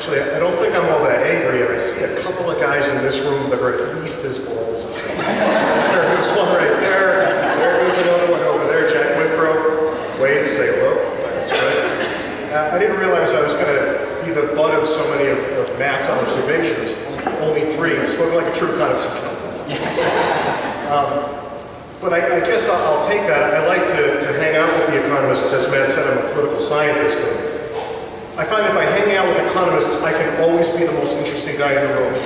Actually, I don't think I'm all that angry, and I see a couple of guys in this room that are at least as bold as I am. There's one right there. There is another one over there, Jack Whitbro. Wave, say hello. That's right. I didn't realize I was going to be the butt of so many of Matt's observations. Only 3. I spoke like a true kind of accountant. But I guess I'll take that. I like to hang out with the economists. As Matt said, I'm a political scientist. I find that by hanging out with economists, I can always be the most interesting guy in the room.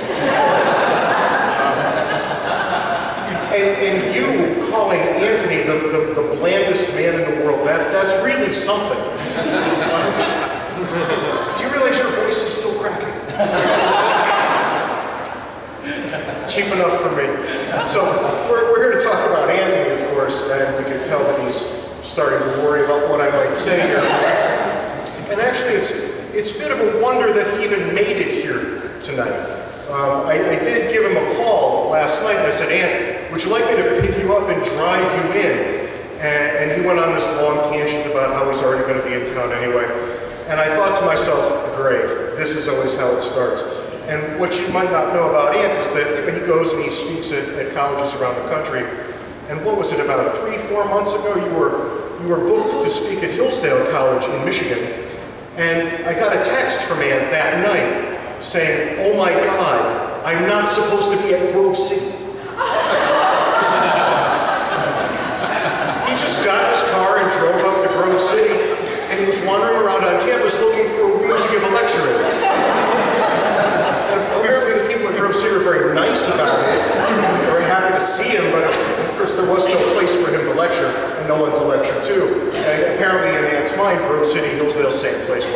And you calling Antony the blandest man in the world, that's really something. Do you realize your voice is still cracking? Cheap enough for me. So we're here to talk about Antony, of course, and we can tell that he's starting to worry about what I might say here. And actually, it's a bit of a wonder that he even made it here tonight. I did give him a call last night, and I said, Ant, would you like me to pick you up and drive you in? And he went on this long tangent about how he's already going to be in town anyway. And I thought to myself, great, this is always how it starts. And what you might not know about Ant is that he goes and he speaks at colleges around the country. And what was it, about 3-4 months ago, you were booked to speak at Hillsdale College in Michigan. And I got a text from Ant that night saying, oh my God, I'm not supposed to be at Grove City. He just got in his car and drove up to Grove City, and he was wandering around on campus looking for a room to give a lecture in. And apparently the people at Grove City were very nice about it. They were happy to see him, but of course there was no place for him to lecture, and no one to lecture to. And apparently in Ant's mind, Grove City, Hillsdale, same place.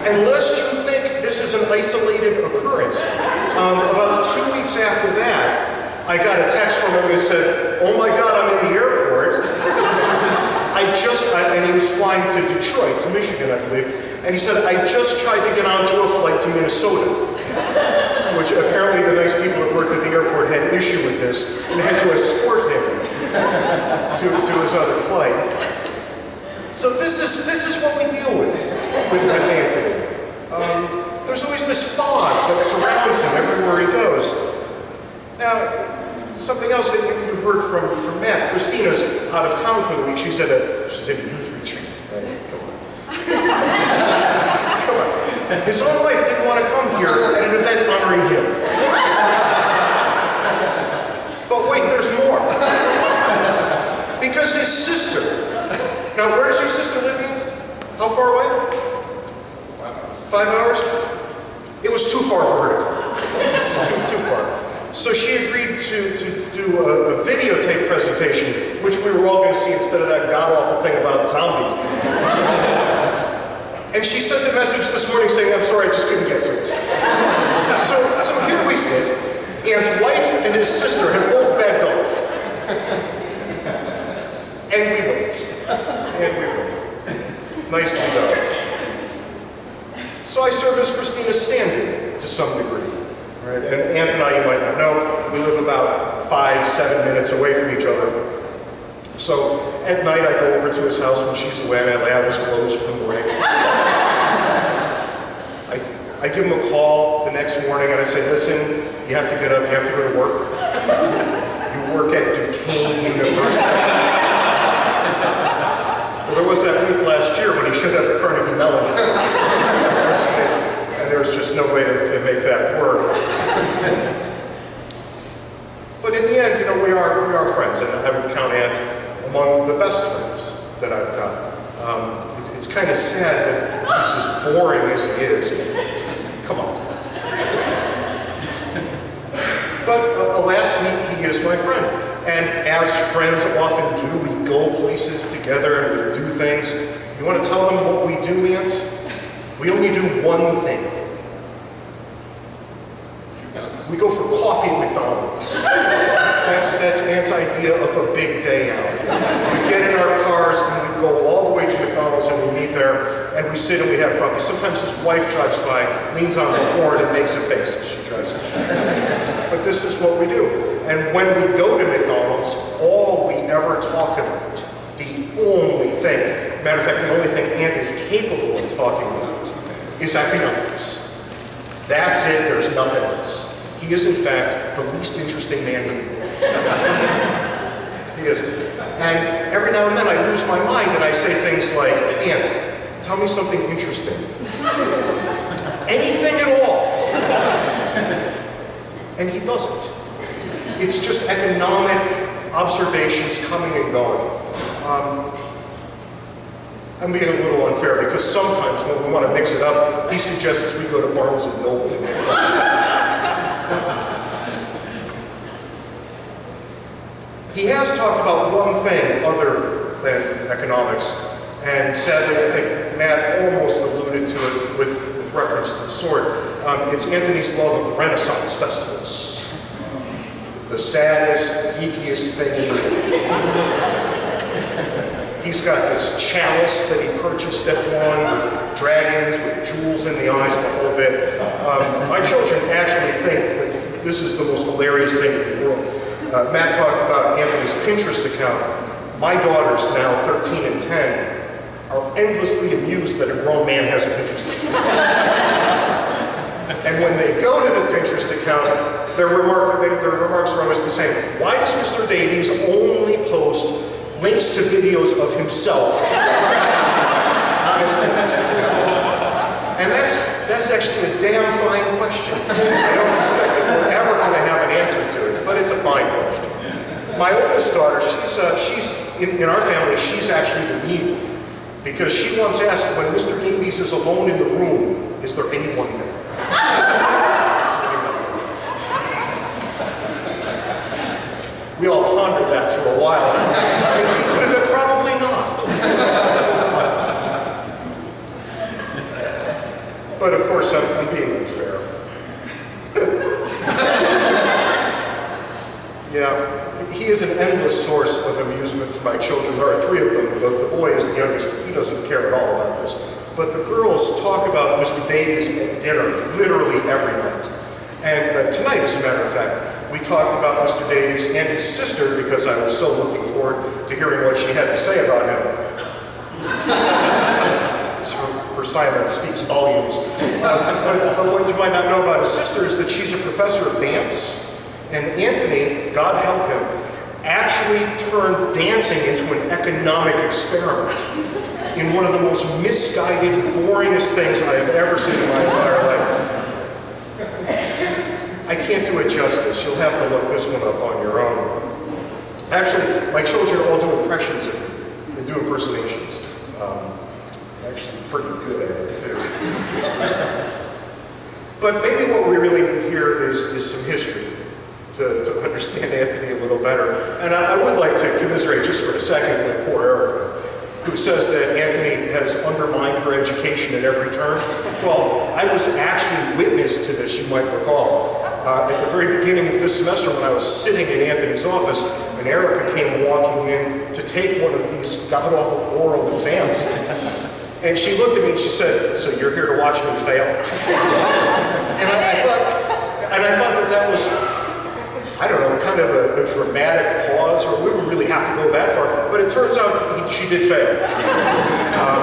And lest you think this is an isolated occurrence, about 2 weeks after that, I got a text from him that said, oh my God, I'm in the airport. And he was flying to Detroit, to Michigan, I believe. And he said, I just tried to get onto a flight to Minnesota, which apparently the nice people that worked at the airport had issue with this and had to escort him to his other flight. So this is what we deal with Antony. There's always this fog that surrounds him everywhere he goes. Now, something else that you heard from Matt, Christina's out of town for the week. She's at a youth retreat. Right? Come on. His own wife didn't want to come here at an event honoring him. But wait, there's more. Because his sister. Now, where does your sister live, Ant? How far away? 5 hours? It was too far for her to come. It was too far. So she agreed to do a videotape presentation, which we were all going to see instead of that god-awful thing about zombies. And she sent a message this morning saying, I'm sorry, I just couldn't get to it. So here we sit. Ant's wife and his sister have both backed off. And we wait. Nicely done. So I serve as Christina's stand-in to some degree. Right? And Ant and I, you might not know, we live about 5-7 minutes away from each other. So at night I go over to his house when she's away and I lay out his clothes for the morning. I give him a call the next morning and I say, listen, you have to get up, you have to go to work. You work at Duquesne University. So there was that week last year when he showed up at Carnegie Mellon. And there was just no way to make that work. But in the end, you know, we are friends, and I would count Ant among the best friends that I've got. It's kind of sad that he's as boring as he is. Come on. But alas, he is my friend. And as friends often do, we go places together and we do things. You want to tell them what we do, Ant? We only do one thing. We go for coffee at McDonald's. That's Ant's idea of a big day out. We get in our cars and we go all the way to McDonald's and we meet there and we sit and we have coffee. Sometimes his wife drives by, leans on the horn and makes a face as she drives by. But this is what we do. And when we go to McDonald's, all we ever talk about, the only thing, matter of fact, the only thing Ant is capable of talking about, is economics. That's it, there's nothing else. He is, in fact, the least interesting man in the world. He is. And every now and then I lose my mind and I say things like, Aunt, tell me something interesting. Anything at all. And he doesn't. It's just economic observations coming and going. I'm being a little unfair because sometimes when we want to mix it up, he suggests we go to Barnes & Noble. He has talked about one thing other than economics, and sadly I think Matt almost alluded to it with reference to the sword. It's Antony's love of the Renaissance festivals. The saddest, geekiest thing in the world. He's got this chalice that he purchased at one with dragons, with jewels in the eyes, the whole bit. My children actually think that this is the most hilarious thing in the world. Matt talked about Anthony's Pinterest account. My daughters, now 13 and 10, are endlessly amused that a grown man has a Pinterest account. And when they go to the Pinterest account, their remarks are always the same. Why does Mr. Davies only post links to videos of himself on his Pinterest account? And that's actually a damn fine question. I don't suspect that we're ever going to have an answer to it, but it's a fine question. My oldest daughter, she's in our family, she's actually the mean one, because she once asked, when Mr. Davies is alone in the room, is there anyone there? We all pondered that for a while. And concluded that probably not. But of course, I'm being unfair. Yeah, he is an endless source of amusement for my children. There are 3 of them. The boy is the youngest. He doesn't care at all about this. But the girls talk about Mr. Davies at dinner literally every night. And tonight, as a matter of fact, we talked about Mr. Davies and his sister because I was so looking forward to hearing what she had to say about him. Her silence speaks volumes. But what you might not know about his sister is that she's a professor of dance. And Antony, God help him, actually turned dancing into an economic experiment in one of the most misguided, boringest things I have ever seen in my entire life. I can't do it justice. You'll have to look this one up on your own. Actually, my children all do impressions of him. They do impersonations. Actually, pretty good at it, too. But maybe what we really need here is some history to understand Antony a little better. And I would like to commiserate just for a second with poor Erica, who says that Antony has undermined her education at every turn. Well, I was actually witness to this, you might recall. At the very beginning of this semester, when I was sitting in Antony's office, and Erica came walking in to take one of these god-awful oral exams. And she looked at me and she said, "So you're here to watch me fail?" And I thought that was, I don't know, kind of a dramatic pause, or we wouldn't really have to go that far. But it turns out she did fail,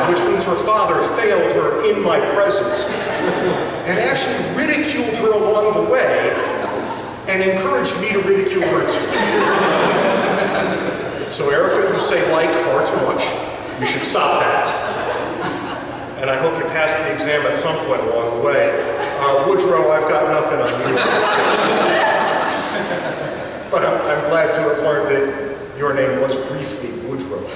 which means her father failed her in my presence and actually ridiculed her along the way and encouraged me to ridicule her too. So Erica, you say "like" far too much. You should stop that. And I hope you pass the exam at some point along the way. Woodrow, I've got nothing on you. But I'm glad to have learned that your name was briefly Woodrow.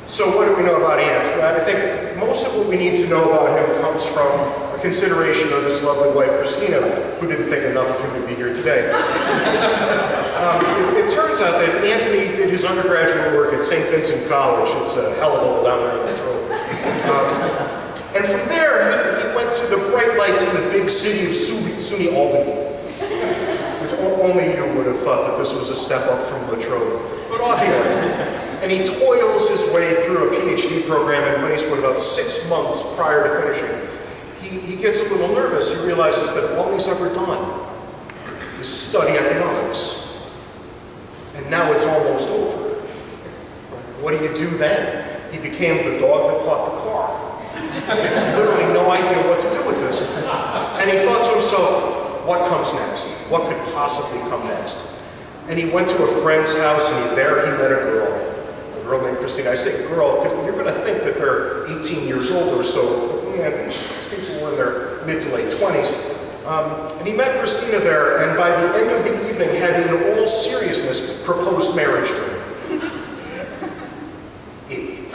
So what do we know about Ant? Well, I think most of what we need to know about him comes from a consideration of his lovely wife, Christina, who didn't think enough of him to be here today. It turns out that Antony did his undergraduate work at St. Vincent College. It's a hellhole down there in the Trope. And from there, he went to the bright lights in the big city of SUNY Albany, which only you would have thought that this was a step up from Latrobe. But off he went. And he toils his way through a PhD program in Wastewood about 6 months prior to finishing. He gets a little nervous. He realizes that all he's ever done is study economics. And now it's almost over. What do you do then? He became the dog that caught the car. Literally no idea what to do with this. And he thought to himself, what comes next? What could possibly come next? And he went to a friend's house, and there he met a girl named Christina. I say girl, because you're going to think that they're 18 years old or so. Yeah, these people were in their mid to late 20s. And he met Christina there, and by the end of the evening had, in all seriousness, proposed marriage to her. Idiot.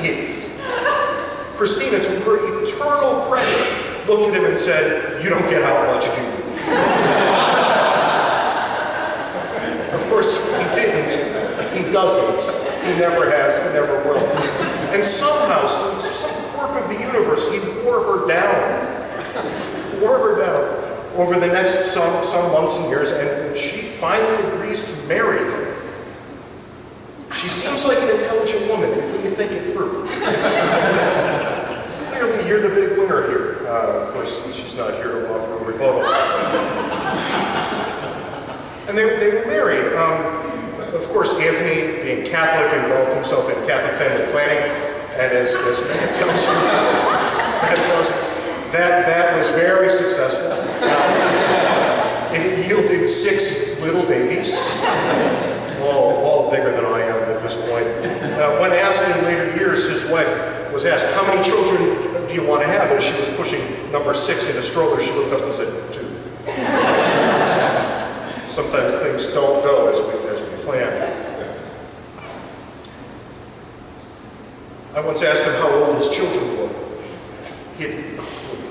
Idiot. Christina, to her eternal credit, looked at him and said, "You don't get how much, do you?" Of course, he didn't. He doesn't. He never has. He never will. And somehow, some quirk of the universe, he wore her down. Wore her down over the next some months and years, and she finally agrees to marry him. She seems like an intelligent woman until you think it through. Clearly, you're the big winner here. Of course, she's not here to offer a rebuttal. And they were married. Of course, Antony, being Catholic, involved himself in Catholic family planning, and as Matt tells you, that was very successful. It yielded 6 little Davies, all bigger than I am at this point. When asked in later years, his wife was asked, "How many children do you want to have?" As she was pushing number 6 in a stroller, she looked up and said, 2. Sometimes things don't go as we plan. I once asked him how old his children were. He had no clue.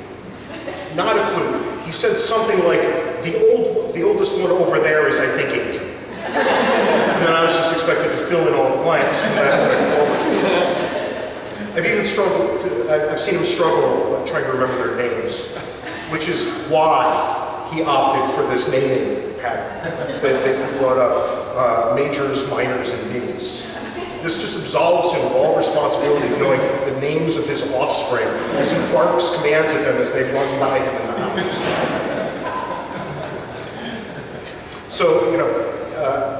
Not a clue. He said something like, the oldest one over there is, I think, 18. And then I was just expected to fill in all the blanks from that point forward. I've seen him struggle trying to remember their names, which is why he opted for this naming pattern that he brought up, majors, minors, and minis. This just absolves him of all responsibility of knowing the names of his offspring as he barks commands at them as they run by him in the house. So,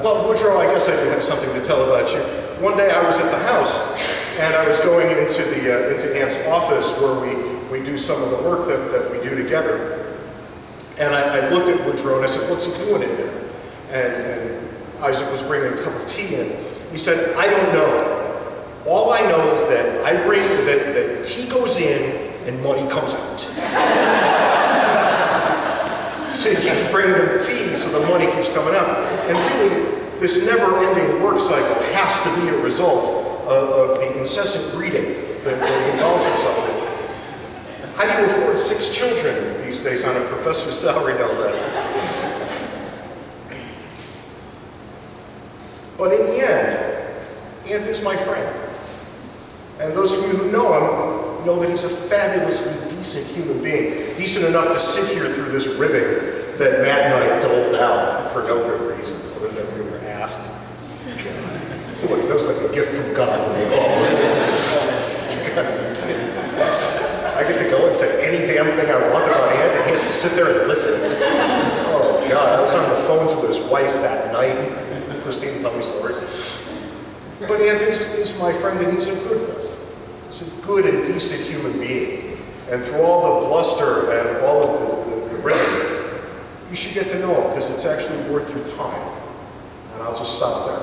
well, Woodrow, I guess I do have something to tell about you. One day I was at the house, and I was going into Aunt's office where we do some of the work that we do together. And I looked at Woodrow and I said, "What's he doing in there?" And Isaac was bringing a cup of tea in. He said, "I don't know. All I know is that I bring that tea goes in and money comes out." So he keeps bringing them tea, so the money keeps coming out. And really, this never-ending work cycle has to be a result of the incessant breeding that he involves himself in. How do you afford 6 children these days on a professor's salary, no less? But in the end, Ant is my friend. And those of you who know him know that he's a fabulously decent human being. Decent enough to sit here through this ribbing that Matt and I doled out for no good reason, other than we were asked. Look, that was like a gift from God when they called us. I get to go and say any damn thing I want about Ant, and he has to sit there and listen. Oh God, I was on the phone to his wife that night. Christine told me stories. But Ant is my friend, and he's a good one. He's a good and decent human being. And through all the bluster and all of the ribbing, you should get to know him, because it's actually worth your time. And I'll just stop there.